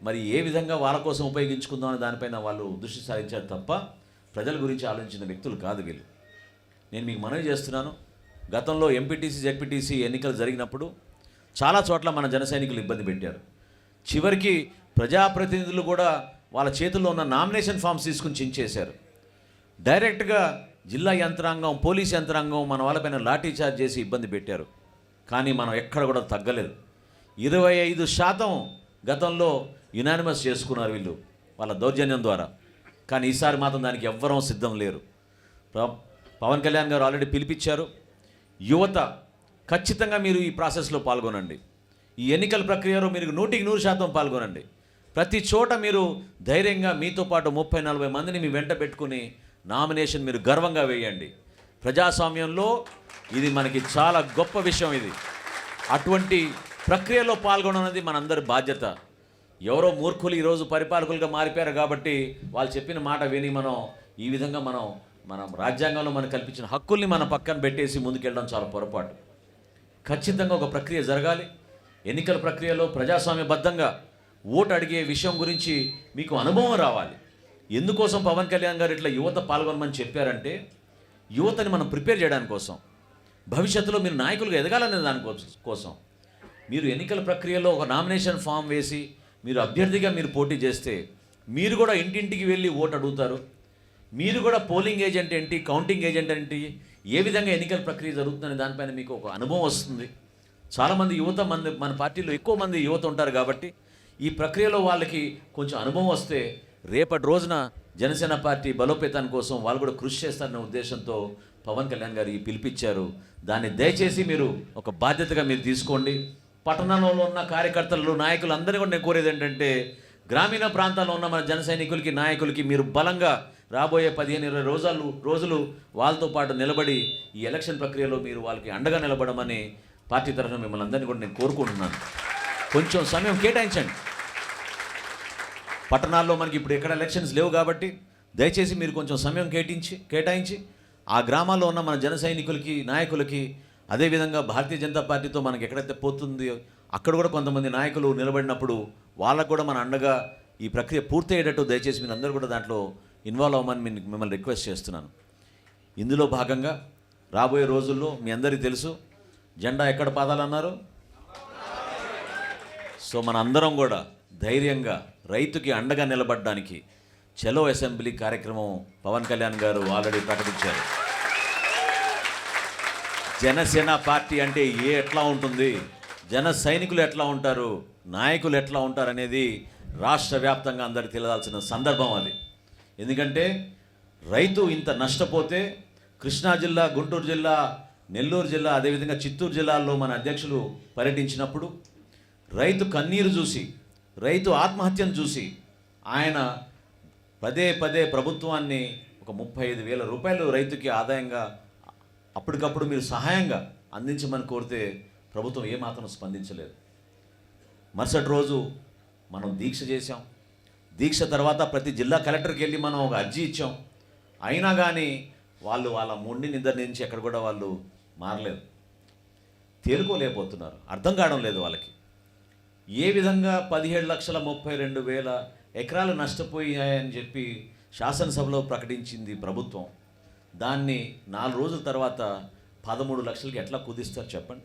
మరి ఏ విధంగా వాళ్ళ కోసం ఉపయోగించుకుందాం అనే దానిపైన వాళ్ళు దృష్టి సారించారు తప్ప ప్రజల గురించి ఆలోచించిన వ్యక్తులు కాదు వీళ్ళు. నేను మీకు మనవి చేస్తున్నాను, గతంలో ఎంపీటీసీ జెడ్పీటీసీ ఎన్నికలు జరిగినప్పుడు చాలా చోట్ల మన జన సైనికులు ఇబ్బంది పెట్టారు. చివరికి ప్రజాప్రతినిధులు కూడా వాళ్ళ చేతుల్లో ఉన్న నామినేషన్ ఫామ్స్ తీసుకుని చించేశారు. డైరెక్ట్గా జిల్లా యంత్రాంగం, పోలీస్ యంత్రాంగం మన వాళ్ళపైన లాఠీ చార్జ్ చేసి ఇబ్బంది పెట్టారు. కానీ మనం ఎక్కడ కూడా తగ్గలేదు. 25% గతంలో యునానిమస్ చేసుకున్నారు వీళ్ళు వాళ్ళ దౌర్జన్యం ద్వారా. కానీ ఈసారి మాత్రం దానికి ఎవ్వరూ సిద్ధం లేరు. పవన్ కళ్యాణ్ గారు ఆల్రెడీ పిలిపించారు, యువత ఖచ్చితంగా మీరు ఈ ప్రాసెస్లో పాల్గొనండి, ఈ ఎన్నికల ప్రక్రియలో మీరు 100% పాల్గొనండి. ప్రతి చోట మీరు ధైర్యంగా మీతో పాటు 30-40 మందిని మీ వెంట పెట్టుకుని నామినేషన్ మీరు గర్వంగా వేయండి. ప్రజాస్వామ్యంలో ఇది మనకి చాలా గొప్ప విషయం. ఇది అటువంటి ప్రక్రియలో పాల్గొనన్నది మనందరి బాధ్యత. ఎవరో మూర్ఖులు ఈరోజు పరిపాలకులుగా మారిపోయారు కాబట్టి వాళ్ళు చెప్పిన మాట విని మనం ఈ విధంగా మనం రాజ్యాంగంలో మనకు కల్పించిన హక్కుల్ని మన పక్కన పెట్టేసి ముందుకెళ్ళడం చాలా పొరపాటు. ఖచ్చితంగా ఒక ప్రక్రియ జరగాలి. ఎన్నికల ప్రక్రియలో ప్రజాస్వామ్యబద్ధంగా ఓటు అడిగే విషయం గురించి మీకు అనుభవం రావాలి. ఎందుకోసం పవన్ కళ్యాణ్ గారు ఇట్లా యువత పాల్గొనమని చెప్పారంటే యువతని మనం ప్రిపేర్ చేయడానికి కోసం, భవిష్యత్తులో మీరు నాయకులుగా ఎదగాలనే దానికోసం. మీరు ఎన్నికల ప్రక్రియలో ఒక నామినేషన్ ఫామ్ వేసి మీరు అభ్యర్థిగా మీరు పోటీ చేస్తే మీరు కూడా ఇంటింటికి వెళ్ళి ఓటు అడుగుతారు. మీరు కూడా పోలింగ్ ఏజెంట్ ఏంటి, కౌంటింగ్ ఏజెంట్ ఏంటి, ఏ విధంగా ఎన్నికల ప్రక్రియ జరుగుతుందనే దానిపైన మీకు ఒక అనుభవం వస్తుంది. చాలామంది యువత మన పార్టీలో ఎక్కువ మంది యువత ఉంటారు కాబట్టి ఈ ప్రక్రియలో వాళ్ళకి కొంచెం అనుభవం వస్తే రేపటి రోజున జనసేన పార్టీ బలోపేతాని కోసం వాళ్ళు కూడా కృషి చేస్తారనే ఉద్దేశంతో పవన్ కళ్యాణ్ గారు ఈ పిలిపించారు. దాన్ని దయచేసి మీరు ఒక బాధ్యతగా మీరు తీసుకోండి. పట్టణంలో ఉన్న కార్యకర్తలు నాయకులు అందరినీ కూడా నేను కోరేది ఏంటంటే గ్రామీణ ప్రాంతాల్లో ఉన్న మన జన సైనికులకి నాయకులకి మీరు బలంగా రాబోయే 15-20 రోజులు వాళ్ళతో పాటు నిలబడి ఈ ఎలక్షన్ ప్రక్రియలో మీరు వాళ్ళకి అండగా నిలబడమని పార్టీ తరఫున మిమ్మల్ని అందరినీ కూడా నేను కోరుకుంటున్నాను. కొంచెం సమయం కేటాయించండి. పట్టణాల్లో మనకి ఇప్పుడు ఎక్కడ ఎలక్షన్స్ లేవు కాబట్టి దయచేసి మీరు కొంచెం సమయం కేటాయించి ఆ గ్రామాల్లో ఉన్న మన జన సైనికులకి నాయకులకి అదేవిధంగా భారతీయ జనతా పార్టీతో మనకి ఎక్కడైతే పోతుందో అక్కడ కూడా కొంతమంది నాయకులు నిలబడినప్పుడు వాళ్ళకు కూడా మన అండగా ఈ ప్రక్రియ పూర్తయ్యేటట్టు దయచేసి మీరు అందరూ కూడా దాంట్లో ఇన్వాల్వ్ అవ్వమని మిమ్మల్ని రిక్వెస్ట్ చేస్తున్నాను. ఇందులో భాగంగా రాబోయే రోజుల్లో మీ అందరికీ తెలుసు జెండా ఎక్కడ పాదాలన్నారు. సో మన అందరం కూడా ధైర్యంగా రైతుకి అండగా నిలబడడానికి చలో అసెంబ్లీ కార్యక్రమం పవన్ కళ్యాణ్ గారు ఆల్రెడీ ప్రకటించారు. జనసేన పార్టీ అంటే ఎట్లా ఉంటుంది, జన సైనికులు ఎట్లా ఉంటారు, నాయకులు ఎట్లా ఉంటారు అనేది రాష్ట్ర వ్యాప్తంగా అందరికీ తెలియాల్సిన సందర్భం అది. ఎందుకంటే రైతు ఇంత నష్టపోతే కృష్ణా జిల్లా, గుంటూరు జిల్లా, నెల్లూరు జిల్లా, అదేవిధంగా చిత్తూరు జిల్లాల్లో మన అధ్యక్షులు పర్యటించినప్పుడు రైతు కన్నీరు చూసి, రైతు ఆత్మహత్యను చూసి ఆయన పదే ప్రభుత్వాన్ని ఒక 35,000 రూపాయలు రైతుకి ఆదాయంగా అప్పటికప్పుడు మీరు సహాయంగా అందించమని కోరితే ప్రభుత్వం ఏమాత్రం స్పందించలేదు. మరుసటి రోజు మనం దీక్ష చేశాం. దీక్ష తర్వాత ప్రతి జిల్లా కలెక్టర్కి వెళ్ళి మనం ఒక అర్జీ ఇచ్చాం. అయినా కానీ వాళ్ళ మొండి నిద్ర నుంచి ఎక్కడ కూడా వాళ్ళు మారలేదు, తేలుకోలేకపోతున్నారు. అర్థం కావడం లేదు వాళ్ళకి. ఏ విధంగా 17,32,000 ఎకరాలు నష్టపోయాయని చెప్పి శాసనసభలో ప్రకటించింది ప్రభుత్వం. దాన్ని 4 రోజుల తర్వాత 13 లక్షలకి ఎట్లా కుదిస్తారు చెప్పండి.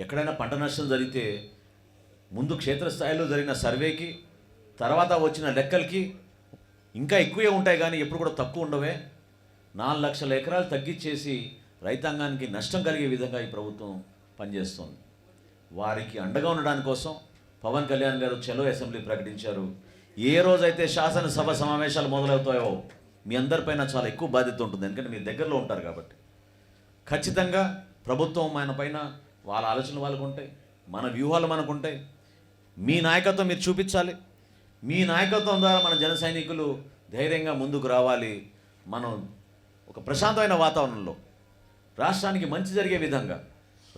ఎక్కడైనా పంట నష్టం జరిగితే ముందు క్షేత్రస్థాయిలో జరిగిన సర్వేకి తర్వాత వచ్చిన లెక్కలకి ఇంకా ఎక్కువే ఉంటాయి కానీ ఎప్పుడు కూడా తక్కువ ఉండవే. 4 లక్షల ఎకరాలు తగ్గించేసి రైతాంగానికి నష్టం కలిగే విధంగా ఈ ప్రభుత్వం పనిచేస్తోంది. వారికి అండగా ఉండడానికి కోసం పవన్ కళ్యాణ్ గారు చలో అసెంబ్లీ ప్రకటించారు. ఏ రోజైతే శాసనసభ సమావేశాలు మొదలవుతాయో మీ అందరిపైన చాలా ఎక్కువ బాధ్యత ఉంటుంది. ఎందుకంటే మీరు దగ్గరలో ఉంటారు కాబట్టి ఖచ్చితంగా ప్రభుత్వం మన పైన వాళ్ళ ఆలోచనలు వాళ్ళకు ఉంటాయి, మన వ్యూహాలు మనకు ఉంటాయి. మీ నాయకత్వం మీరు చూపించాలి. మీ నాయకత్వం ద్వారా మన జన సైనికులు ధైర్యంగా ముందుకు రావాలి. మనం ఒక ప్రశాంతమైన వాతావరణంలో రాష్ట్రానికి మంచి జరిగే విధంగా,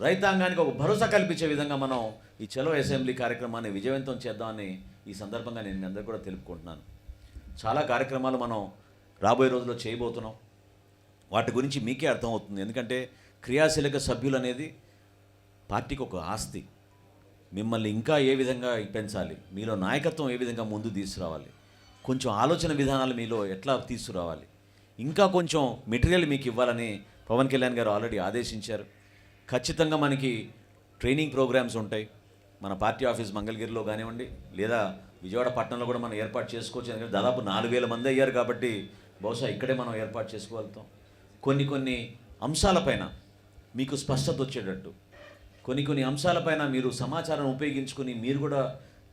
రైతాంగానికి ఒక భరోసా కల్పించే విధంగా మనం ఈ చలో అసెంబ్లీ కార్యక్రమాన్ని విజయవంతం చేద్దామని ఈ సందర్భంగా నేను మీ అందరికీ కూడా తెలుపుకుంటున్నాను. చాలా కార్యక్రమాలు మనం రాబోయే రోజుల్లో చేయబోతున్నాం. వాటి గురించి మీకే అర్థమవుతుంది. ఎందుకంటే క్రియాశీలక సభ్యులు అనేది పార్టీకి ఒక ఆస్తి. మిమ్మల్ని ఇంకా ఏ విధంగా పెంచాలి, మీలో నాయకత్వం ఏ విధంగా ముందు తీసుకురావాలి, కొంచెం ఆలోచన విధానాలు మీలో ఎట్లా తీసుకురావాలి, ఇంకా కొంచెం మెటీరియల్ మీకు ఇవ్వాలని పవన్ కళ్యాణ్ గారు ఆల్రెడీ ఆదేశించారు. ఖచ్చితంగా మనకి ట్రైనింగ్ ప్రోగ్రామ్స్ ఉంటాయి. మన పార్టీ ఆఫీస్ మంగళగిరిలో కానివ్వండి, లేదా విజయవాడ పట్టణంలో కూడా మనం ఏర్పాటు చేసుకోవచ్చు. ఎందుకంటే దాదాపు 4,000 మంది అయ్యారు కాబట్టి బహుశా ఇక్కడే మనం ఏర్పాటు చేసుకోగలుగుతాం. కొన్ని అంశాలపైన మీకు స్పష్టత వచ్చేటట్టు, కొన్ని అంశాలపైన మీరు సమాచారం ఉపయోగించుకొని మీరు కూడా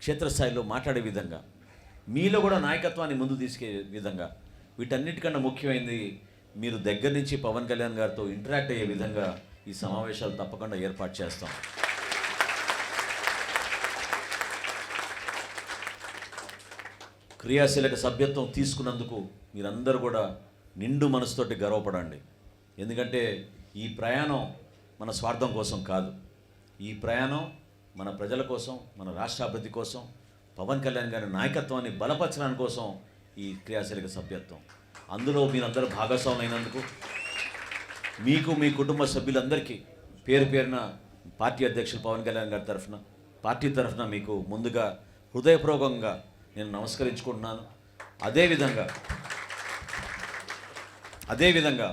క్షేత్రస్థాయిలో మాట్లాడే విధంగా, మీలో కూడా నాయకత్వాన్ని ముందు తీసుకే విధంగా, వీటన్నిటికన్నా ముఖ్యమైనది మీరు దగ్గర నుంచి పవన్ కళ్యాణ్ గారితో ఇంటరాక్ట్ అయ్యే విధంగా ఈ సమావేశాలు తప్పకుండా ఏర్పాటు చేస్తాం. క్రియాశీలక సభ్యత్వం తీసుకున్నందుకు మీరందరూ కూడా నిండు మనసుతోటి గర్వపడండి. ఎందుకంటే ఈ ప్రయాణం మన స్వార్థం కోసం కాదు. ఈ ప్రయాణం మన ప్రజల కోసం, మన రాష్ట్ర అభివృద్ధి కోసం, పవన్ కళ్యాణ్ గారి నాయకత్వాన్ని బలపరచడానికి కోసం ఈ క్రియాశీలక సభ్యత్వం. అందులో మీరందరూ భాగస్వామ్యం అయినందుకు మీకు, మీ కుటుంబ సభ్యులందరికీ పేరున పార్టీ అధ్యక్షులు పవన్ కళ్యాణ్ గారి తరఫున, పార్టీ తరఫున మీకు ముందుగా హృదయపూర్వకంగా నేను నమస్కరించుకుంటున్నాను. అదేవిధంగా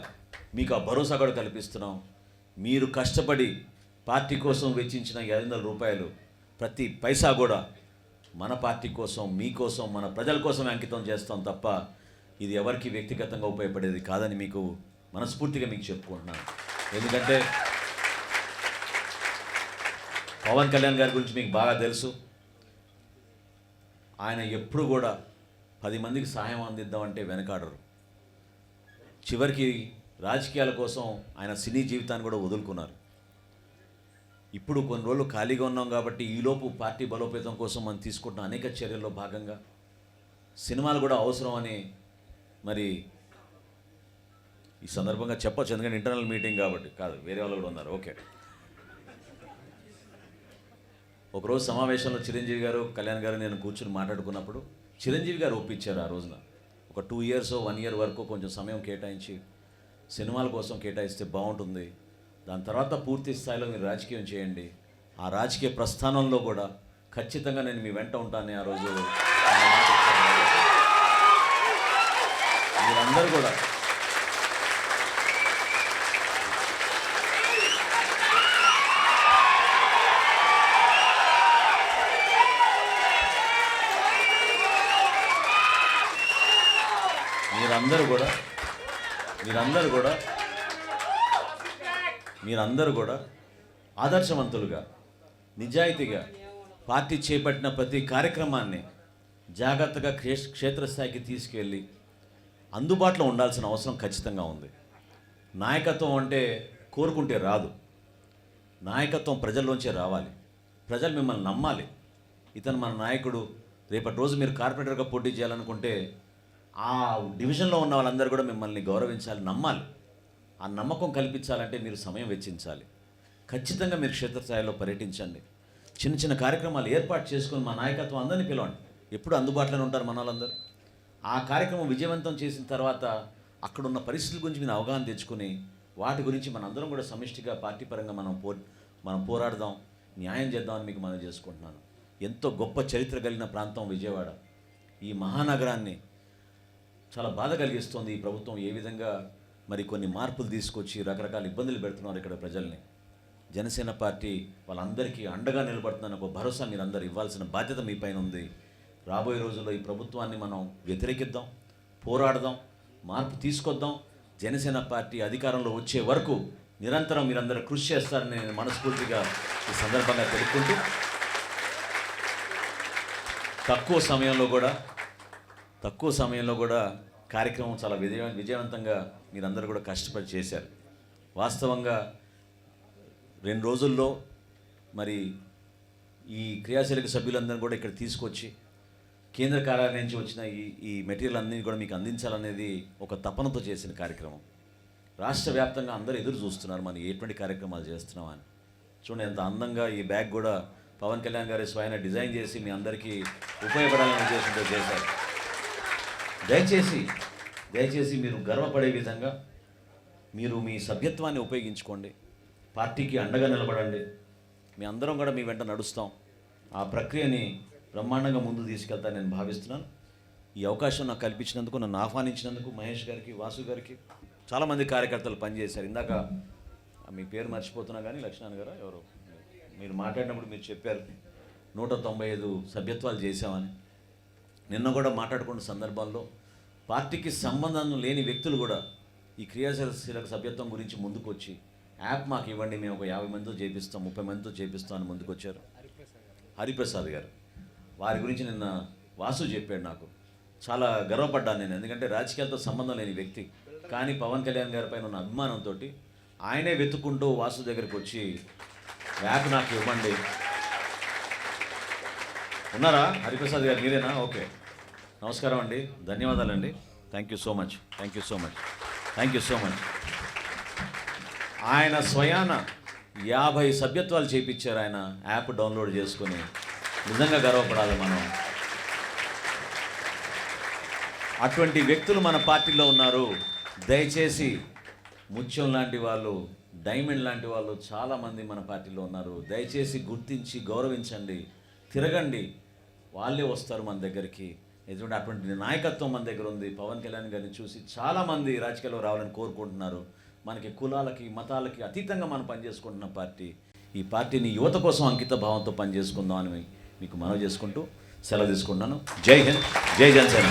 మీకు ఆ భరోసా కూడా కల్పిస్తున్నాం. మీరు కష్టపడి పార్టీ కోసం వెచ్చించిన 500 రూపాయలు ప్రతి పైసా కూడా మన పార్టీ కోసం, మీకోసం, మన ప్రజల కోసం అంకితం చేస్తాం తప్ప ఇది ఎవరికి వ్యక్తిగతంగా ఉపయోగపడేది కాదని మీకు మనస్ఫూర్తిగా మీకు చెప్పుకుంటున్నాను. ఎందుకంటే పవన్ కళ్యాణ్ గారి గురించి మీకు బాగా తెలుసు. ఆయన ఎప్పుడు కూడా 10 మందికి సహాయం అందిద్దామంటే వెనకాడరు. చివరికి రాజకీయాల కోసం ఆయన సినీ జీవితాన్ని కూడా వదులుకున్నారు. ఇప్పుడు కొన్ని రోజులు ఖాళీగా ఉన్నాం కాబట్టి ఈలోపు పార్టీ బలోపేతం కోసం మనం తీసుకుంటున్న అనేక చర్యల్లో భాగంగా సినిమాలు కూడా అవసరం అని మరి ఈ సందర్భంగా చెప్పొచ్చు. ఎందుకంటే ఇంటర్నల్ మీటింగ్ కాబట్టి కాదు, వేరే వాళ్ళు కూడా ఉన్నారు. ఓకే. ఒకరోజు సమావేశంలో చిరంజీవి గారు కళ్యాణ్ గారు నేను కూర్చుని మాట్లాడుకున్నప్పుడు చిరంజీవి గారు ఒప్పించారు. ఆ రోజున ఒక 2 years 1 year వరకు కొంచెం సమయం కేటాయించి సినిమాల కోసం కేటాయిస్తే బాగుంటుంది, దాని తర్వాత పూర్తి స్థాయిలో మీరు రాజకీయం చేయండి, ఆ రాజకీయ ప్రస్థానంలో కూడా ఖచ్చితంగా నేను మీ వెంట ఉంటానని ఆ రోజు మీరందరూ కూడా మీరందరూ కూడా ఆదర్శవంతులుగా నిజాయితీగా పార్టీ చేపట్టిన ప్రతి కార్యక్రమాన్ని జాగ్రత్తగా క్షేత్రస్థాయికి తీసుకెళ్ళి అందుబాటులో ఉండాల్సిన అవసరం ఖచ్చితంగా ఉంది. నాయకత్వం అంటే కోరుకుంటే రాదు. నాయకత్వం ప్రజల్లోంచే రావాలి. ప్రజలు మిమ్మల్ని నమ్మాలి. ఇతను మన నాయకుడు. రేపటి రోజు మీరు కార్పొరేటర్గా పోటీ చేయాలనుకుంటే ఆ డివిజన్లో ఉన్న వాళ్ళందరూ కూడా మిమ్మల్ని గౌరవించాలి, నమ్మాలి. ఆ నమ్మకం కల్పించాలంటే మీరు సమయం వెచ్చించాలి. ఖచ్చితంగా మీరు క్షేత్రస్థాయిలో పర్యటించండి. చిన్న చిన్న కార్యక్రమాలు ఏర్పాటు చేసుకొని మా నాయకత్వం అందరినీ పిలవండి. ఎప్పుడు అందుబాటులోనే ఉంటారు మన వాళ్ళందరూ. ఆ కార్యక్రమం విజయవంతం చేసిన తర్వాత అక్కడున్న పరిస్థితుల గురించి మీరు అవగాహన తెచ్చుకొని వాటి గురించి మనందరం కూడా సమిష్టిగా పార్టీ పరంగా మనం పోరాడదాం, న్యాయం చేద్దామని మీకు మనం చేసుకుంటున్నాను. ఎంతో గొప్ప చరిత్ర కలిగిన ప్రాంతం విజయవాడ. ఈ మహానగరాన్ని చాలా బాధ కలిగిస్తోంది ఈ ప్రభుత్వం. ఏ విధంగా మరి కొన్ని మార్పులు తీసుకొచ్చి రకరకాల ఇబ్బందులు పెడుతున్నారు ఇక్కడ ప్రజల్ని. జనసేన పార్టీ వాళ్ళందరికీ అండగా నిలబడుతుందని ఒక భరోసా మీరందరూ ఇవ్వాల్సిన బాధ్యత మీ పైన ఉంది. రాబోయే రోజుల్లో ఈ ప్రభుత్వాన్ని మనం వ్యతిరేకిద్దాం, పోరాడదాం, మార్పు తీసుకొద్దాం. జనసేన పార్టీ అధికారంలో వచ్చే వరకు నిరంతరం మీరందరూ కృషి చేస్తారని నేను మనస్ఫూర్తిగా ఈ సందర్భంగా తెలుపుకుంటూ, తక్కువ సమయంలో కూడా కార్యక్రమం చాలా విజయవంతంగా మీరందరూ కూడా కష్టపడి చేశారు. వాస్తవంగా 2 రోజుల్లో మరి ఈ క్రియాశీలక సభ్యులందరూ కూడా ఇక్కడ తీసుకొచ్చి కేంద్ర కార్యాలయం నుంచి వచ్చిన ఈ మెటీరియల్ అన్నీ కూడా మీకు అందించాలనేది ఒక తపనతో చేసిన కార్యక్రమం. రాష్ట్ర వ్యాప్తంగా అందరూ ఎదురు చూస్తున్నారు మనం ఎటువంటి కార్యక్రమాలు చేస్తున్నామని. చూడండి ఎంత అందంగా ఈ బ్యాగ్ కూడా పవన్ కళ్యాణ్ గారి స్వయంగా డిజైన్ చేసి మీ అందరికీ ఉపయోగపడాలనే ఉద్దేశంతో చేశారు. దయచేసి మీరు గర్వపడే విధంగా మీరు మీ సభ్యత్వాన్ని ఉపయోగించుకోండి. పార్టీకి అండగా నిలబడండి. మీ అందరం కూడా మీ వెంట నడుస్తాం. ఆ ప్రక్రియని బ్రహ్మాండంగా ముందు తీసుకెళ్తాను నేను భావిస్తున్నాను. ఈ అవకాశం నాకు కల్పించినందుకు, నన్ను ఆహ్వానించినందుకు మహేష్ గారికి, వాసు గారికి, చాలామంది కార్యకర్తలు పనిచేశారు. ఇందాక మీ పేరు మర్చిపోతున్నా కానీ లక్ష్మణ్ గారు ఎవరు మీరు మాట్లాడినప్పుడు మీరు చెప్పారు 195 సభ్యత్వాలు చేశామని. నిన్న కూడా మాట్లాడుకున్న సందర్భాల్లో పార్టీకి సంబంధం లేని వ్యక్తులు కూడా ఈ క్రియాశీలక సభ్యత్వం గురించి ముందుకు వచ్చి యాప్ మాకు ఇవ్వండి, మేము ఒక 50 మందితో చేపిస్తాం, 30 మందితో చేపిస్తాం అని ముందుకు వచ్చారు. హరిప్రసాద్ గారు, వారి గురించి నిన్న వాసు చెప్పాడు. నాకు చాలా గర్వపడ్డాను నేను. ఎందుకంటే రాజకీయాలతో సంబంధం లేని వ్యక్తి, కానీ పవన్ కళ్యాణ్ గారి పైన ఉన్న అభిమానంతో ఆయనే వెతుక్కుంటూ వాసు దగ్గరికి వచ్చి యాప్ నాకు ఇవ్వండి. ఉన్నారా హరిప్రసాద్ గారు? మీరేనా? ఓకే, నమస్కారం అండి, ధన్యవాదాలండి. Thank you so much. ఆయన స్వయాన 50 సభ్యత్వాలు చేయించారు. ఆయన యాప్ డౌన్లోడ్ చేసుకుని. నిజంగా గర్వపడాలి మనం. అటువంటి వ్యక్తులు మన పార్టీలో ఉన్నారు. దయచేసి ముత్యం లాంటి వాళ్ళు, డైమండ్ లాంటి వాళ్ళు చాలామంది మన పార్టీలో ఉన్నారు. దయచేసి గుర్తించి గౌరవించండి, తిరగండి, వాళ్ళే వస్తారు మన దగ్గరికి. ఎందుకంటే అటువంటి నాయకత్వం మన దగ్గర ఉంది. పవన్ కళ్యాణ్ గారిని చూసి చాలామంది రాజకీయాల్లో రావాలని కోరుకుంటున్నారు. మనకి కులాలకి, మతాలకి అతీతంగా మనం పనిచేసుకుంటున్న పార్టీ. ఈ పార్టీని యువత కోసం అంకిత భావంతో పనిచేసుకుందాం అని మీకు మనవి చేసుకుంటూ సెలవు తీసుకుంటున్నాను. జై హింద్, జై జనసేన.